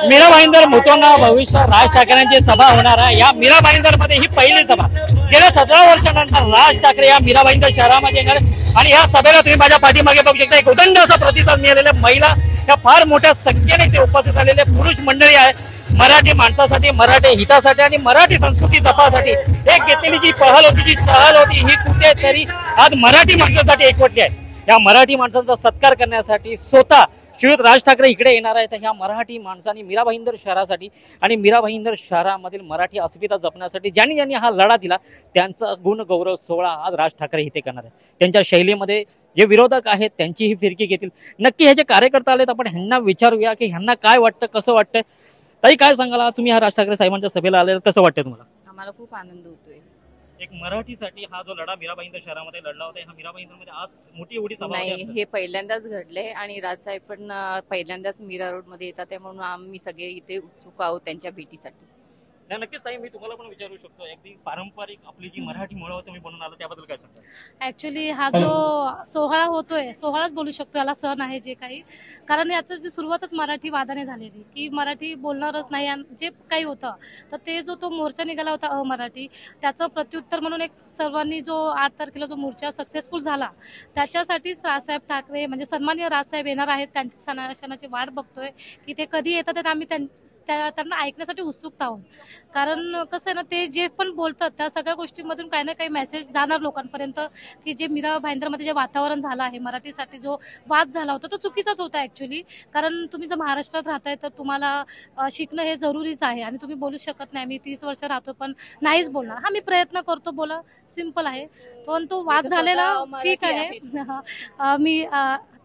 मीरा भाईंदर मुतोंना भविष्य राज ठाकरेंची सभा होणार आहे। या मीरा भाईंदर मध्ये ही पहिली सभा गेल्या 17 वर्षानंतर राज ठाकरे या मीरा भाईंदर शहरामध्ये येणार आणि या सभेला तुम्ही माझ्या पाठीमागे बघू शकता एक उदंड असा प्रतिसाद मिळालेल्या महिला या फार मोठ्या संख्येने ते उपस्थित झालेले पुरुष मंडळी आहे। मराठी माणसासाठी, मराठी हितासाठी आणि मराठी संस्कृती जपासाठी एक घेतलेली जी पहल होती, जी चहल होती, ही कुठेतरी आज मराठी माणसासाठी एकवटली आहे। या मराठी माणसांचा सत्कार करण्यासाठी स्वतः श्रीयुत राज ठाकरे इकडे येणार आहेत। ह्या मराठी माणसांनी मीरा भाईंदर शहरासाठी आणि मीरा भाईंदर शहरामधील मराठी अस्मिता जपण्यासाठी ज्यांनी ज्यांनी हा लढा दिला त्यांचा गुण गौरव सोहळा आज राज ठाकरे इथे करणार आहेत। त्यांच्या शैलीमध्ये जे विरोधक आहेत त्यांची ही फिरकी घेतील। नक्की हे जे कार्यकर्ता आलेत आपण ह्यांना विचारूया की ह्यांना काय वाटतं, कसं वाटतं। ताई काय सांगाल, तुम्ही हा राज ठाकरे साहेबांच्या सभेला आले, कसं वाटतं तुम्हाला? आम्हाला खूप आनंद होतोय। एक मराठीसाठी हा जो लढा मीरा भाईंदर शहरामध्ये लढला होता, हा मीरा भाईंदर मध्ये आज मोठी एवढी सभा नाही, हे पहिल्यांदाच घडलंय आणि राजसाहेब पण पहिल्यांदाच मीरा रोड मध्ये येतात, म्हणून आम्ही सगळे इथे उत्सुक आहोत त्यांच्या भेटीसाठी। नाही, नक्कीच ताई, मी तुम्हाला पण विचारू शकतो, अगदी पारंपरिक आपली जी मराठी मुळं तुम्ही बनवून आला त्याबद्दल काय सांगता? ऍक्च्युली हा जो सोहळा होतोय, सोहळाच बोलू शकतो याला, सण आहे जे काही, कारण याचं जी सुरुवातच मराठी वादाने झालेली की मराठी बोलणारच नाही जे काही होतं, तर ते जो तो मोर्चा निघाला होता अमराठी, त्याचं प्रत्युत्तर म्हणून एक सर्वांनी जो 8 तारखेला जो मोर्चा सक्सेसफुल झाला त्याच्यासाठीच राजसाहेब ठाकरे म्हणजे सन्माननीय राजसाहेब येणार आहेत। त्यांची सणाची वाट बघतोय की ते कधी येतात, आम्ही त्यांना ऐकण्यासाठी उत्सुकता आहोत। कारण कसं आहे ना, ते जे पण बोलतात त्या सगळ्या गोष्टींमधून काही ना काही मेसेज जाणार लोकांपर्यंत की जे मीरा भाईंदरमध्ये जे वातावरण झालं आहे, मराठीसाठी जो वाद झाला होता तो चुकीचाच होता ॲक्च्युली। कारण तुम्ही जर महाराष्ट्रात राहताय तर तुम्हाला शिकणं हे जरुरीच आहे आणि तुम्ही बोलू शकत नाही मी 30 वर्ष राहतो पण नाहीच बोलणार। हा, मी प्रयत्न करतो, बोला, सिंपल आहे, पण तो वाद झालेला ठीक आहे। मी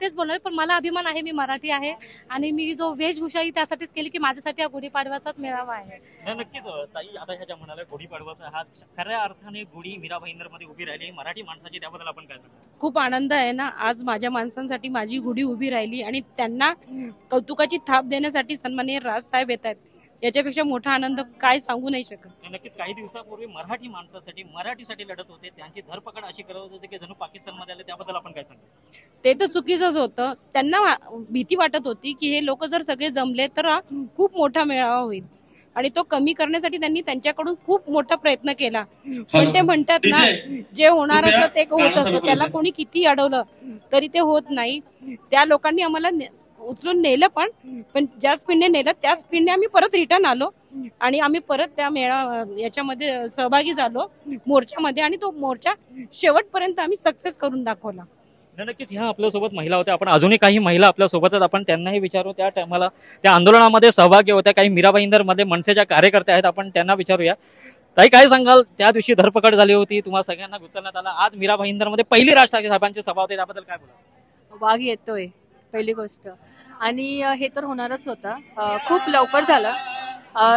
तेच बोलणार, पण मला अभिमान आहे, मी मराठी आहे आणि मी जो वेशभूषा ही त्यासाठीच केली की माझ्यासाठी हा गुढीपाडव्याचाच मेळावा आहे। नक्कीच ताई, आता ह्याच्या म्हणाला गुढीपाडवाचा हा खऱ्या अर्थाने गुढी मीरा भाईंदर मध्ये उभी राहिली मराठी माणसाची, त्याबद्दल आपण काय सांगतो? खूप आनंद आहे ना, आज माझ्या माणसांसाठी माझी गुढी उभी राहिली आणि त्यांना कौतुकाची थाप देण्यासाठी सन्माननीय राजसाहेब येत आहेत, याच्यापेक्षा मोठा आनंद काय सांगू नाही शकत। नक्कीच काही दिवसापूर्वी मराठी माणसासाठी, मराठीसाठी लढत होते, त्यांची धरपकड अशी करत होते की जणू पाकिस्तानमध्ये आले, त्याबद्दल आपण काय सांगतो? ते तर चुकीचंच होतं। त्यांना भीती वाटत होती की हे लोक जर सगळे जमले तर खूप मोठा मेळावा होईल आणि तो कमी करण्यासाठी त्यांनी त्यांच्याकडून खूप मोठा प्रयत्न केला। पण ते म्हणतात ना, जे होणार असं ते होत असतं, त्याला कोणी किती अडवलं तरी ते होत नाही। त्या लोकांनी आम्हाला उचलून नेलं, पण ज्या स्पीडने नेलं त्याच स्पीडने आम्ही परत रिटर्न आलो आणि आम्ही परत त्या याच्यामध्ये सहभागी झालो मोर्चामध्ये आणि तो मोर्चा शेवटपर्यंत आम्ही सक्सेस करून दाखवला। नक्कीच ह्या आपल्यासोबत महिला होत्या, आपण अजूनही काही महिला आपल्यासोबतच, आपण त्यांनाही विचारू। त्या टायमाला त्या आंदोलनामध्ये सहभागी होत्या, काही मीरा भाईंदर मध्ये मनसेच्या कार्यकर्त्या आहेत, आपण त्यांना विचारूया। ताई काय सांगाल, त्या दिवशी धरपकड झाली होती, तुम्हाला सगळ्यांना उचलण्यात आला, आज मीरा भाईंदर मध्ये पहिली राज ठाकरे साहेबांची सभा होती, त्याबद्दल काय बोला? वाघ येतोय पहिली गोष्ट, आणि हे तर होणारच होतं, खूप लवकर झालं।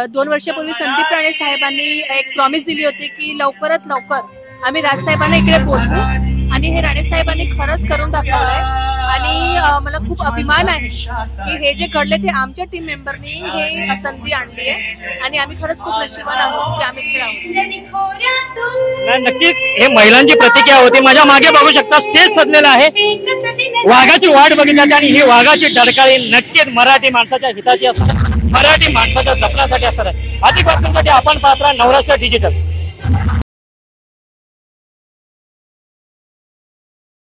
2 वर्षापूर्वी संदीप राणे साहेबांनी एक प्रॉमिस दिली होती की लवकरात लवकर आम्ही राजसाहेबांना इकडे बोलवू, आणि हे राणे साहेबांनी खरंच करून दाखवलंय। आणि मला खूप अभिमान आहे की हे जे घडले ते आमच्या टीम मेंबरनी हे संधी आणली आहे आणि आम्ही खरंच खूप नशिबान आहोत की आम्ही इकडे आहोत। नक्कीच हे महिलांची प्रतिक्रिया होती, माझ्या मागे बघू शकता स्टेज सजलेला आहे, वाघाची वाट बघितली आणि ही वाघाची डरकाळी नक्कीच मराठी माणसाच्या हिताची असतात, मराठी माणसाच्या जपण्यासाठी असतात। अधिक बातम्यांसाठी आपण पाहता नवराष्ट्र डिजिटल।